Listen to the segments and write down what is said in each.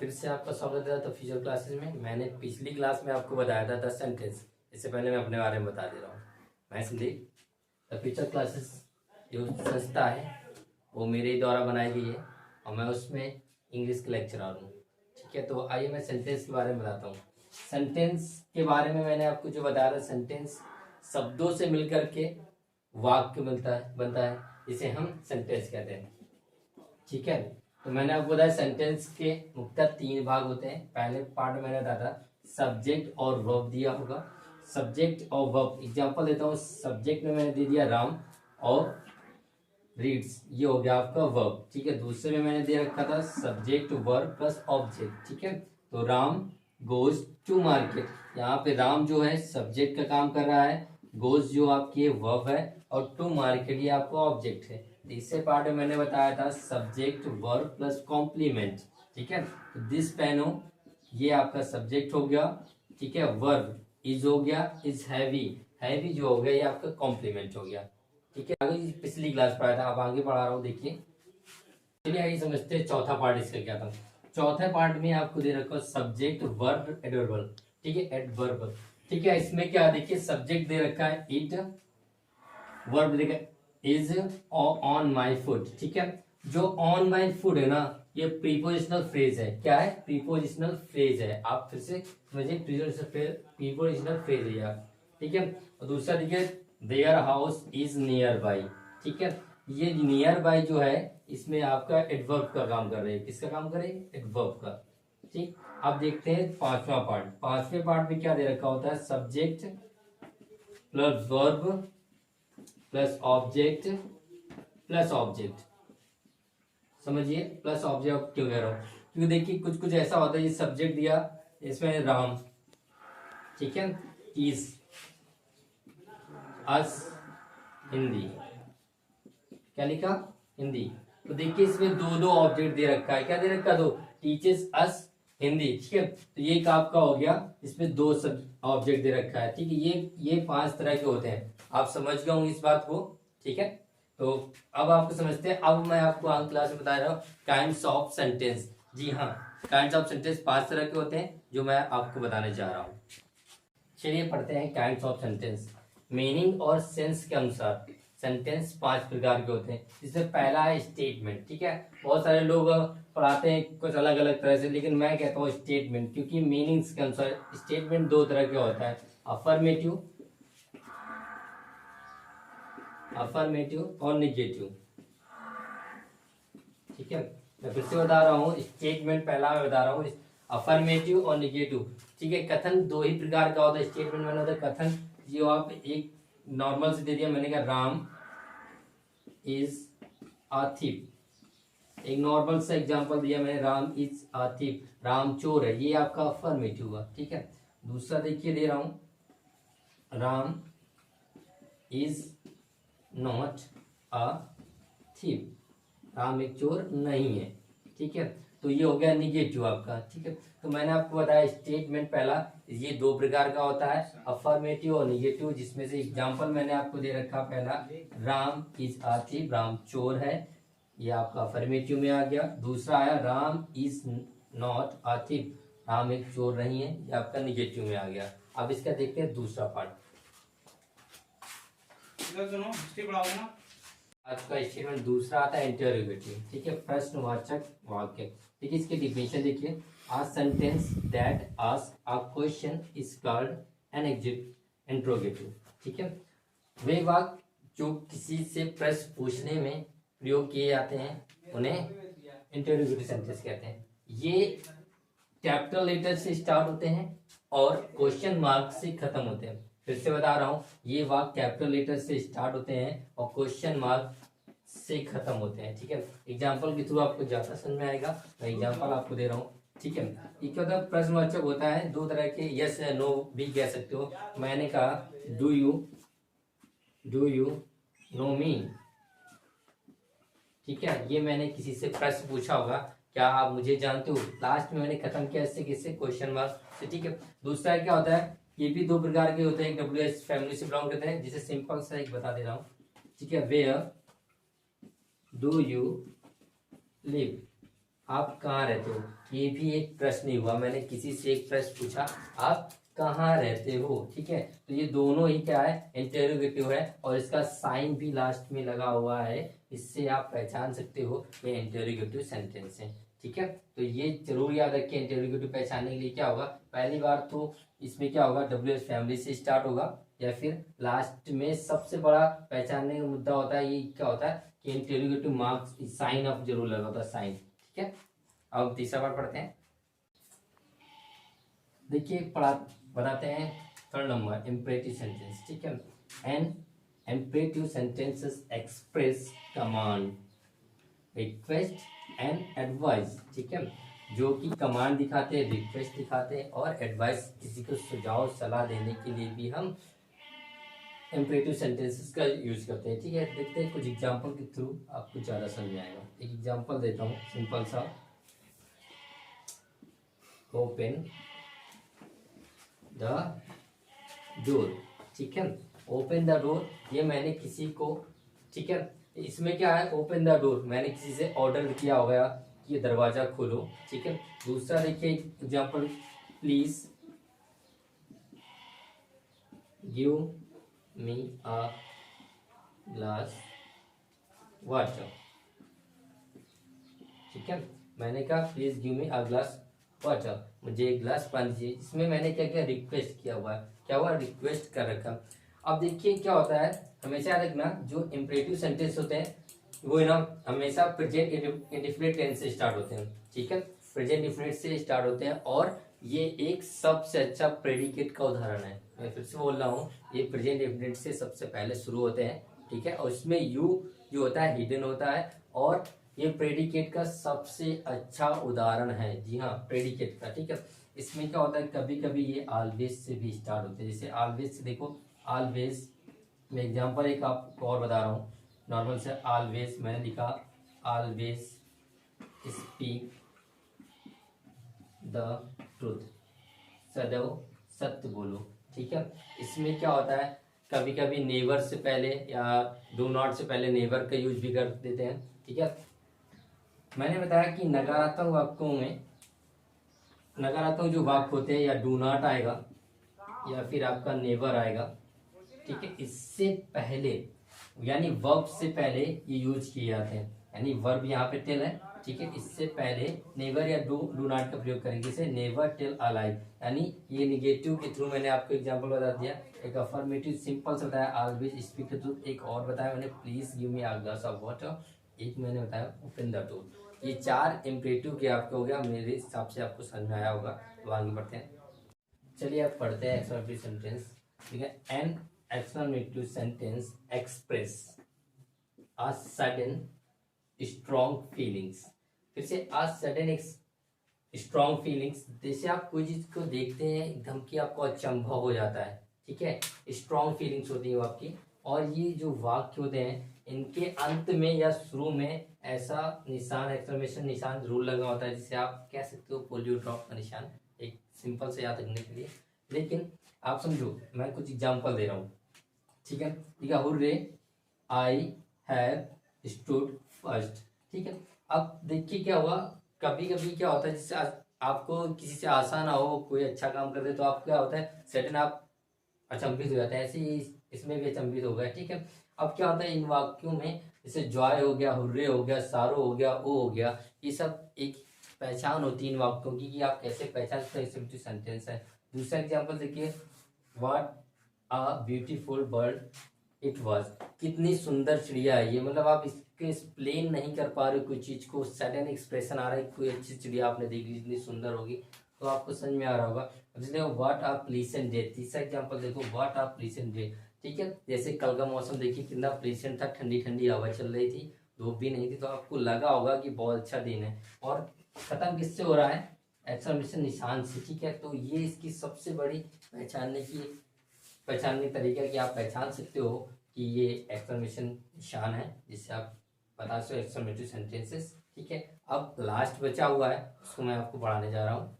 फिर से आपका स्वागत है। तो फ्यूचर क्लासेस में मैंने पिछली क्लास में आपको बताया था 10 सेंटेंस। इससे पहले मैं अपने बारे में बता दे रहा हूँ। मैं संदीप, द फ्यूचर क्लासेस जो संस्था है वो मेरे द्वारा बनाई गई है और मैं उसमें इंग्लिश के लेक्चरर हूँ। ठीक है, तो आइए मैं सेंटेंस के बारे में बताता हूँ। सेंटेंस के बारे में मैंने आपको जो बताया था, सेंटेंस शब्दों से मिलकर के वाक्य बनता है, इसे हम सेंटेंस कहते हैं। ठीक है, तो मैंने आपको बताया सेंटेंस के मुख्यतः 3 भाग होते हैं। पहले पार्ट मैंने बताया था सब्जेक्ट और वर्ब दिया होगा। सब्जेक्ट और वर्ब एग्जांपल देता हूँ। सब्जेक्ट में मैंने दे दिया राम और रीड्स, ये हो गया आपका वर्ब। ठीक है, दूसरे में मैंने दे रखा था सब्जेक्ट वर्ब प्लस ऑब्जेक्ट। ठीक है, तो राम गोज टू मार्केट, यहाँ पे राम जो है सब्जेक्ट का काम कर रहा है, गोज जो आपकी वर्ब है और टू मार्केट ये आपका ऑब्जेक्ट है। तीसरे पार्ट में मैंने बताया था सब्जेक्ट वर्ब प्लस कॉम्प्लीमेंट। ठीक है, तो दिस पेन हो, ये आपका सब्जेक्ट हो गया। ठीक है, वर्ब इज हो गया, इज हैवी, हैवी जो हो गया ये आपका कॉम्प्लीमेंट हो गया। ठीक है, आगे पिछली क्लास पढ़ाया था, अब आगे पढ़ा रहा हूँ, देखिए। चलिए आइए समझते हैं चौथा पार्ट इसका क्या था। चौथे पार्ट में आपको दे रखा सब्जेक्ट वर्ब एडवर्ब। ठीक है, एडवर्ब। ठीक है, इसमें क्या देखिए, सब्जेक्ट दे रखा है इट, वर्ब देखा इज ऑन माई फुट। ठीक है, जो ऑन माई फुट है ना, ये प्रीपोजिशनल फ्रेज है। क्या है? प्रीपोजिशनल फ्रेज है। आप फिर से समझिए, प्रीपोजिशनल फ्रेज है यार। ठीक है, और दूसरा देखिए their house is near by. ठीक है, ये नियर बाई जो है इसमें आपका एडवर्ब का काम कर रहे हैं। किसका काम कर रहे हैं? एडवर्ब का। ठीक, अब देखते हैं पांचवा पार्ट। पांचवें पार्ट में क्या दे रखा होता है? Subject plus verb plus object plus object. समझिए, प्लस ऑब्जेक्ट क्यों कह रहा हूं? क्योंकि देखिए कुछ कुछ ऐसा होता है, ये सब्जेक्ट दिया इसमें राम, ठीक है, इज, अस, हिंदी, क्या लिखा? हिंदी। तो देखिए इसमें दो दो ऑब्जेक्ट दे रखा है। क्या दे रखा? दो, टीचर्स अस हिंदी। ठीक है, तो ये एक आपका हो गया, इसमें दो सब ऑब्जेक्ट दे रखा है। ठीक है, ये 5 तरह के होते हैं। आप समझ गए होंगे इस बात को। ठीक है, तो अब आपको समझते हैं। अब मैं आपको आगे क्लास में बता रहा हूँ काइंड्स ऑफ सेंटेंस। जी हाँ, काइंड्स ऑफ सेंटेंस 5 तरह के होते हैं जो मैं आपको बताने जा रहा हूँ। चलिए पढ़ते हैं काइंड्स ऑफ सेंटेंस। मीनिंग और सेंस के अनुसार सेंटेंस 5 प्रकार के होते हैं। जिसमें पहला है स्टेटमेंट। ठीक है, बहुत सारे लोग पढ़ाते हैं कुछ अलग अलग तरह से, लेकिन मैं कहता हूँ स्टेटमेंट, क्योंकि मीनिंग्स के अनुसार स्टेटमेंट 2 तरह का होता है, अफर्मेटिव और निगेटिव। ठीक है, मैं फिर से बता रहा हूँ, स्टेटमेंट पहला मैं बता रहा हूँ, अफर्मेटिव और निगेटिव। ठीक है, कथन 2 ही प्रकार का होता है। स्टेटमेंट मैंने होता है कथन, जो आप एक नॉर्मल से दे दिया, मैंने कहा राम इज अ थीफ। एक नॉर्मल सा एग्जांपल दिया मैंने, Ram is a thief, Ram चोर है, ये आपका अफर्मेटिव हुआ। ठीक है, दूसरा देखिए दे रहा हूं, Ram is not a thief, Ram एक चोर नहीं है। ठीक है, तो ये हो गया निगेटिव आपका। ठीक है, तो मैंने आपको बताया स्टेटमेंट पहला ये 2 प्रकार का होता है, अफर्मेटिव और निगेटिव। जिसमें से एग्जांपल मैंने आपको दे रखा, पहला Ram is a thief, Ram चोर है, ये आपका अफर्मेटिव में आ गया। दूसरा आया Ram is not a thief, Ram एक चोर नहीं है, ये आपका निगेटिव में आ गया। अब इसका देखते हैं दूसरा पार्ट। आज का स्टेटमेंट दूसरा आता है इंटरोगेटिव। ठीक है, प्रश्नवाचक वाक्य। ठीक है, इसकी डिफिनेशन देखिए, a sentence that ask a question is called an interrogative. ठीक है, वे वाक्य जो किसी से प्रश्न पूछने में प्रयोग किए जाते हैं उन्हें इंटरोगेटिव सेंटेंस कहते हैं। ये कैपिटल लेटर से स्टार्ट होते हैं और क्वेश्चन मार्क से खत्म होते हैं। फिर से बता रहा हूं, ये वाक्य कैपिटल लेटर से स्टार्ट होते हैं और क्वेश्चन मार्क से खत्म होते हैं। ठीक है, एग्जांपल के थ्रू आपको ज्यादा समझ में आएगा। मैं एग्जांपल आपको दे रहा हूँ। ठीक है, ये क्या होता है? प्रश्नवाचक होता है 2 तरह के, यस या नो भी कह सकते हो। मैंने कहा डू यू नो मी। ठीक है, ये मैंने किसी से प्रश्न पूछा होगा, क्या आप मुझे जानते हो? लास्ट में मैंने खत्म किया इससे, किससे? क्वेश्चन मार्क से। ठीक है, दूसरा क्या होता है? ये भी 2 प्रकार के होते हैं, WH फैमिली से बिलोंग करते हैं। जिसे सिंपल सा एक बता दे रहा हूँ। ठीक है, वेयर डू यू लिव। आप कहाँ रहते हो, ये भी एक प्रश्न ही हुआ। मैंने किसी से एक प्रश्न पूछा, आप कहाँ रहते हो, ठीक है। तो ये दोनों ही क्या है, इंटेरोगेटिव है, और इसका साइन भी लास्ट में लगा हुआ है। इससे आप पहचान सकते हो ये इंटेरोगेटिव सेंटेंस है, ठीक है। तो ये जरूर याद रखिए, इंटेरोगेटिव पहचानने के लिए क्या होगा, पहली बार तो इसमें क्या होगा, डब्ल्यू एस फैमिली से स्टार्ट होगा, या फिर लास्ट में सबसे बड़ा पहचानने का मुद्दा होता है, ये क्या होता है कि इंटेरोगेटिव मार्क्स साइन ऑफ जरूर लगा होता है, साइन, ठीक है। अब तीसरा बार पढ़ते हैं। देखिए बनाते हैं थर्ड नंबर इम्परेटिव सेंटेंस, ठीक है। An imperative sentences express command, request and advice, ठीक है। जो कि कमांड दिखाते हैं, रिक्वेस्ट दिखाते हैं, और एडवाइस, किसी को सुझाव सलाह देने के लिए भी हम इम्परेटिव सेंटेंसेस का यूज करते हैं, ठीक है। देखते हैं कुछ एग्जांपल के थ्रू आपको ज़्यादा समझ में आएगा। एक एग्जांपल देता हूँ सिंपल सा, ओपन द डोर, ठीक है। ओपन द डोर, ये मैंने किसी को, ठीक है, इसमें क्या है, ओपन द डोर मैंने किसी से ऑर्डर किया होगा कि ये दरवाजा खोलो, ठीक है। दूसरा देखिए example, please give me a glass water, ठीक है। मैंने कहा please give me a glass water, मुझे एक गिलास पानी चाहिए। इसमें मैंने क्या किया, रिक्वेस्ट किया हुआ है, क्या हुआ, रिक्वेस्ट कर रखा। अब देखिए क्या होता है, हमेशा याद रखना जो इंपरेटिव सेंटेंस होते हैं वो है ना हमेशा प्रेजेंट इंडेफिनिट टेंस से स्टार्ट होते हैं, ठीक है। प्रेजेंट इंडेफिनिट से स्टार्ट होते हैं, और ये एक सबसे अच्छा प्रेडिकेट का उदाहरण है। मैं फिर से बोल रहा हूँ, ये प्रेजेंट इंडेफिनिट से सबसे पहले शुरू होते हैं, ठीक है। और इसमें यू जो होता है हिडन होता है, और ये प्रेडिकेट का सबसे अच्छा उदाहरण है, जी हाँ, प्रेडिकेट का, ठीक है। इसमें क्या होता है, कभी कभी ये ऑलवेज से भी स्टार्ट होते हैं, जैसे ऑलवेज से देखो, ऑलवेज, मैं एग्जांपल एक आपको और बता रहा हूँ, नॉर्मल से ऑलवेज मैंने लिखा, ऑलवेज स्पीक द ट्रूथ, सदैव सत्य बोलो, ठीक है। इसमें क्या होता है, कभी कभी नेवर से पहले या डू नॉट से पहले नेवर का यूज भी कर देते हैं, ठीक है। मैंने बताया कि नकारात्मक वाक्यों में, नकारात्मक जो वाक्य होते हैं, या डू नॉट आएगा या फिर आपका नेवर आएगा, ठीक है। इससे पहले यानी वर्ब से पहले ये यूज किए जाते हैं, यानी वर्ब यहाँ पे टेल है, ठीक है। इससे पहले नेवर या डू नॉट का प्रयोग करेंगे, जैसे नेवर टेल अ लाई, यानी ये निगेटिव के थ्रू मैंने आपको एग्जांपल बता दिया। एक अफर्मेटिव सिंपल से बताया, ऑलवेज स्पीक द ट्रूथ। एक और बताया मैंने, please give me a glass of water. एक मैंने बताया, ओपन द डोर। ये चार इम्परेटिव के आपका हो गया, मेरे हिसाब से आपको समझ में आया होगा। तो आगे बढ़ते हैं, चलिए आप पढ़ते हैं एक्सप्लेनेटरी सेंटेंस, ठीक है। An explanatory sentence express a sudden strong feelings. फिर से अ सडन स्ट्रॉन्ग फीलिंग्स, जैसे आप कोई चीज को देखते हैं एकदम कि आपको अचंभव हो जाता है, ठीक है। स्ट्रॉन्ग फीलिंग्स होती है वो आपकी। और ये जो वाक्य होते हैं इनके अंत में या शुरू में ऐसा निशान, एक्सक्लेमेशन निशान जरूर लगा होता है, जिसे आप कह सकते हो पोलियो ड्रॉप का निशान, एक सिंपल से याद रखने के लिए। लेकिन आप समझो, मैं कुछ एग्जांपल दे रहा हूँ, ठीक है। ठीक है, hurray I have stood first, ठीक है। अब देखिए क्या हुआ, कभी कभी क्या होता है, जिससे आपको किसी से आसान ना हो, कोई अच्छा काम कर दे, तो आप क्या होता है, सडन आप अचंभित हो जाते हैं, ऐसे ही इसमें भी अचंभित हो गया, ठीक है। अब क्या होता है इन वाक्यों में, जैसे जॉय हो गया, हुर्रे हो गया, सारो हो गया, ओ हो गया, ये सब एक पहचान होती है इन वाक्यों की, कि आप कैसे पहचान सकते हैं सेंटेंस है। दूसरा एग्जाम्पल देखिए, what a beautiful bird it was, कितनी सुंदर चिड़िया है ये, मतलब आप इसके एक्सप्लेन नहीं कर पा रहे हो कोई चीज को, सडन एक्सप्रेशन आ रहा है, कोई अच्छी चिड़िया आपने देख ली इतनी सुंदर होगी, तो आपको समझ में आ रहा होगा। अब जैसे देखो, व्हाट आर प्लीजेंट डे, तीसरा एग्जांपल देखो, व्हाट आर प्लीजेंट डे, ठीक है। जैसे कल का मौसम देखिए कितना प्लीजेंट था, ठंडी ठंडी हवा चल रही थी, धूप भी नहीं थी, तो आपको लगा होगा कि बहुत अच्छा दिन है। और खत्म किससे हो रहा है, एक्सक्लेमेशन निशान से, ठीक है। तो ये इसकी सबसे बड़ी पहचानने का तरीका है कि आप पहचान सकते हो कि ये एक्सक्लेमेशन निशान है, जिससे आप बता सकते हो एक्सक्लेमेटरी सेंटेंसेस, ठीक है। अब लास्ट बचा हुआ है, उसको मैं आपको पढ़ाने जा रहा हूँ।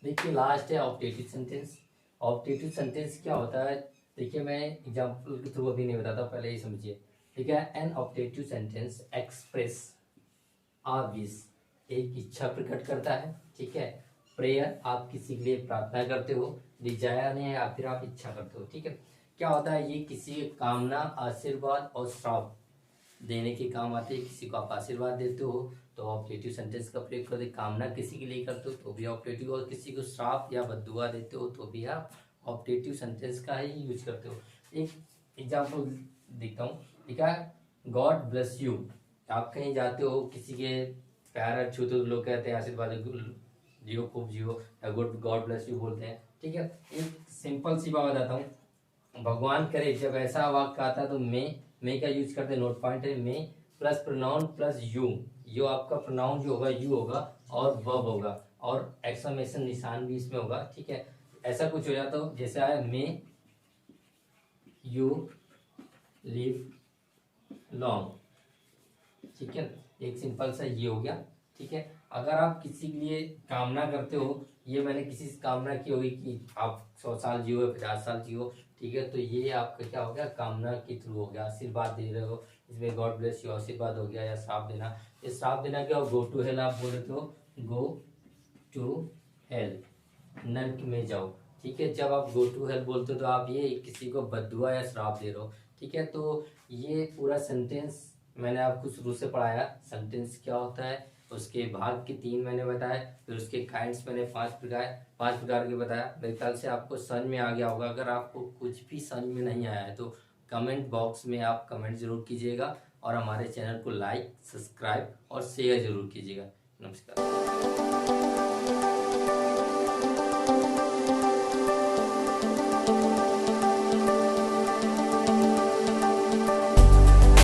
देखिए लास्ट है ऑब्जेक्टिव सेंटेंस। ऑब्जेक्टिव सेंटेंस क्या होता है, देखिए मैं एग्जांपल के थ्रू अभी नहीं बताता, पहले ही समझिए, ठीक है। An objective sentence express a wish, एक इच्छा प्रकट करता है, ठीक है। प्रेयर आप किसी के लिए प्रार्थना करते हो, डिजायर है या फिर आप इच्छा करते हो, ठीक है। क्या होता है, ये किसी की कामना, आशीर्वाद और श्राप देने के काम आते हैं। किसी को आप आशीर्वाद देते हो तो ऑप्टेटिव सेंटेंस का प्रयोग करते, कामना किसी के लिए करते हो तो भी ऑप्टेटिव, और किसी को श्राप या बद्दुआ देते हो तो भी आप ऑप्टेटिव सेंटेंस का ही यूज करते हो। एक एग्जाम्पल देखता हूँ, ठीक है। गॉड ब्लेस यू, आप कहीं जाते हो, किसी के पैर छूते हो, लोग कहते हैं आशीर्वाद जियो खूब जियो, या गुड गॉड ब्लेस यू बोलते हैं, ठीक है। एक सिंपल सी बात बताता हूँ, भगवान करे जब ऐसा वाक्य आता है तो मैं का यूज करते हैं, नोट पॉइंट है मैं प्लस प्रोनाउन प्लस यू आपका प्रोनाउन जो होगा यू होगा और वर्ब होगा और एक्सक्लेमेशन निशान भी इसमें होगा, ठीक है। ऐसा कुछ हो जाता हो जैसे आया मे यू लिव लॉन्ग, ठीक है। एक सिंपल सा ये हो गया, ठीक है। अगर आप किसी के लिए कामना करते हो, ये मैंने किसी से कामना की होगी कि आप 100 साल जियो, 50 साल जियो, ठीक है, तो ये आपका क्या हो गया, कामना के थ्रू हो गया। आशीर्वाद दे रहे हो, इसमें गॉड ब्लेस यू आशीर्वाद हो गया, या श्राप देना, ये श्राप देना क्या हो, गो टू हेल आप बोल रहे हो, गो टू हेल, नर्क में जाओ, ठीक है। जब आप गो टू हेल बोलते हो तो आप ये किसी को बद्दुआ या श्राप दे रहे हो, ठीक है। तो ये पूरा सेंटेंस मैंने आपको शुरू से पढ़ाया, सेंटेंस क्या होता है, उसके भाग के 3 मैंने बताया, फिर उसके काइंड्स मैंने 5 प्रकार के बताया। मेरे ख्याल से आपको समझ में आ गया होगा। अगर आपको कुछ भी समझ में नहीं आया है तो कमेंट बॉक्स में आप कमेंट जरूर कीजिएगा, और हमारे चैनल को लाइक, सब्सक्राइब और शेयर जरूर कीजिएगा। नमस्कार।